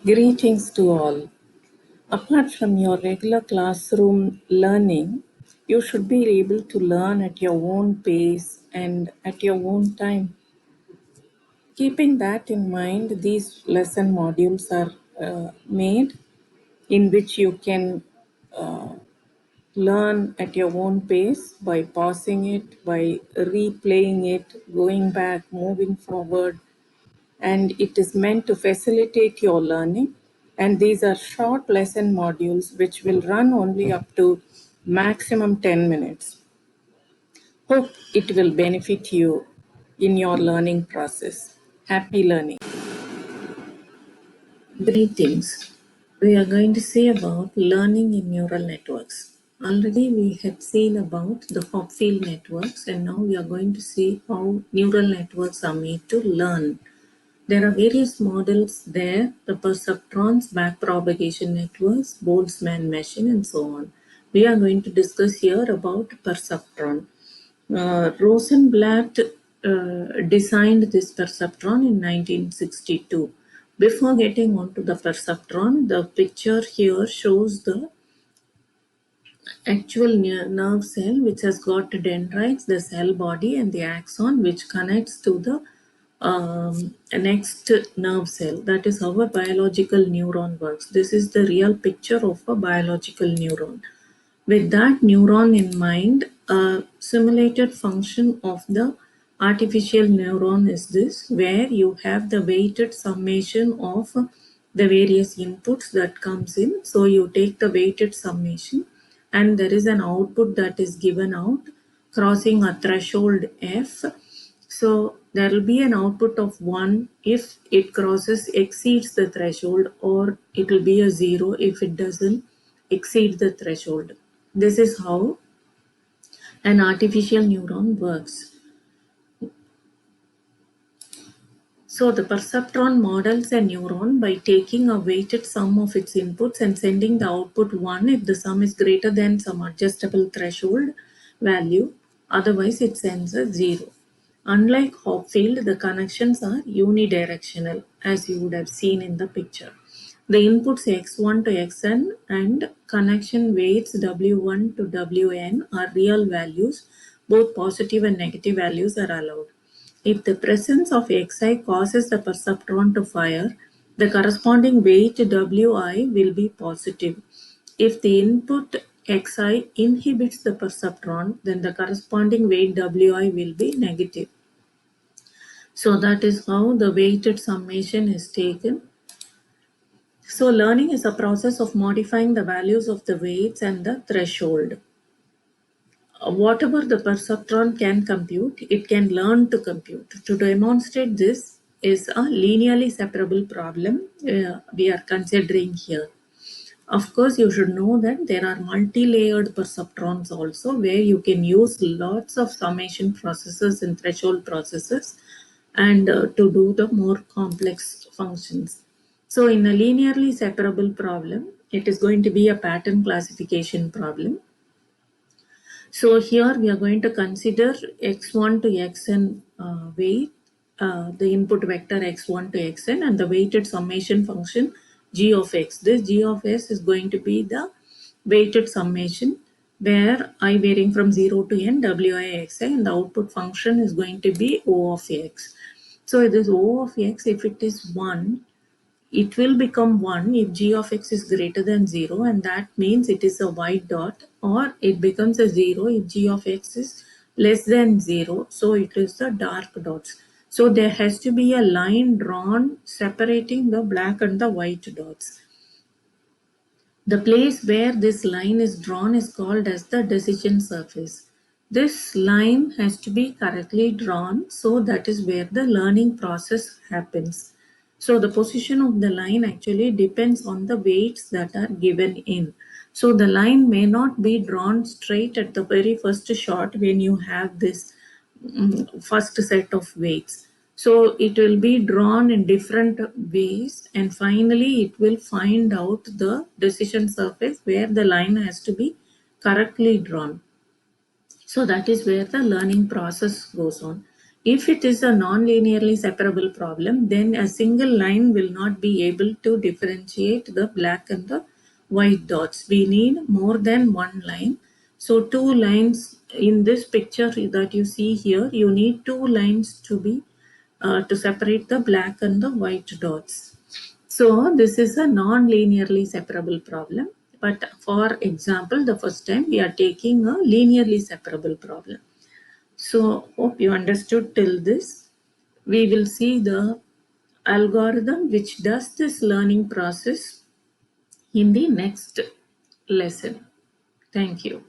Greetings to all. Apart from your regular classroom learning, you should be able to learn at your own pace and at your own time. Keeping that in mind, these lesson modules are made in which you can learn at your own pace by pausing it, by replaying it, going back, moving forward, and it is meant to facilitate your learning. And these are short lesson modules which will run only up to maximum 10 minutes. Hope it will benefit you in your learning process. Happy learning. Greetings. We are going to say about learning in neural networks. Already we had seen about the Hopfield networks, and now we are going to see how neural networks are made to learn. There are various models there, the perceptrons, backpropagation networks, Boltzmann machine, and so on. We are going to discuss here about perceptron. Rosenblatt designed this perceptron in 1962. Before getting onto the perceptron, the picture here shows the actual nerve cell which has got dendrites, the cell body, and the axon which connects to the next nerve cell. That is how a biological neuron works. This is the real picture of a biological neuron. With that neuron in mind, a simulated function of the artificial neuron is this, where you have the weighted summation of the various inputs that comes in. So you take the weighted summation and there is an output that is given out crossing a threshold f. So there will be an output of 1 if it exceeds the threshold, or it will be a 0 if it doesn't exceed the threshold. This is how an artificial neuron works. So the perceptron models a neuron by taking a weighted sum of its inputs and sending the output 1 if the sum is greater than some adjustable threshold value. Otherwise, it sends a 0. Unlike Hopfield, the connections are unidirectional, as you would have seen in the picture. The inputs x1 to xn and connection weights w1 to wn are real values. Both positive and negative values are allowed. If the presence of Xi causes the perceptron to fire, the corresponding weight Wi will be positive. If the input Xi inhibits the perceptron, then the corresponding weight Wi will be negative. So that is how the weighted summation is taken. So learning is a process of modifying the values of the weights and the threshold. Whatever the perceptron can compute, it can learn to compute. To demonstrate this is a linearly separable problem we are considering here. Of course, you should know that there are multi-layered perceptrons also, where you can use lots of summation processes and threshold processes and to do the more complex functions. So in a linearly separable problem, it is going to be a pattern classification problem. So here we are going to consider x1 to xn weight, the input vector x1 to xn, and the weighted summation function g of x. This g of s is going to be the weighted summation where I varying from 0 to n wi xi, and the output function is going to be o of x. So this o of x, if it is 1, it will become 1 if g of x is greater than 0, and that means it is a white dot, or it becomes a 0 if g of x is less than 0, so it is the dark dots. So there has to be a line drawn separating the black and the white dots. The place where this line is drawn is called as the decision surface. This line has to be correctly drawn, so that is where the learning process happens. So the position of the line actually depends on the weights that are given in. So the line may not be drawn straight at the very first shot when you have this first set of weights. So it will be drawn in different ways, and finally it will find out the decision surface where the line has to be correctly drawn. So that is where the learning process goes on. If it is a non-linearly separable problem, then a single line will not be able to differentiate the black and the white dots. We need more than one line. So two lines in this picture that you see here, you need two lines to be to separate the black and the white dots. So this is a non-linearly separable problem. But for example, the first time we are taking a linearly separable problem. So hope you understood till this. We will see the algorithm which does this learning process in the next lesson. Thank you.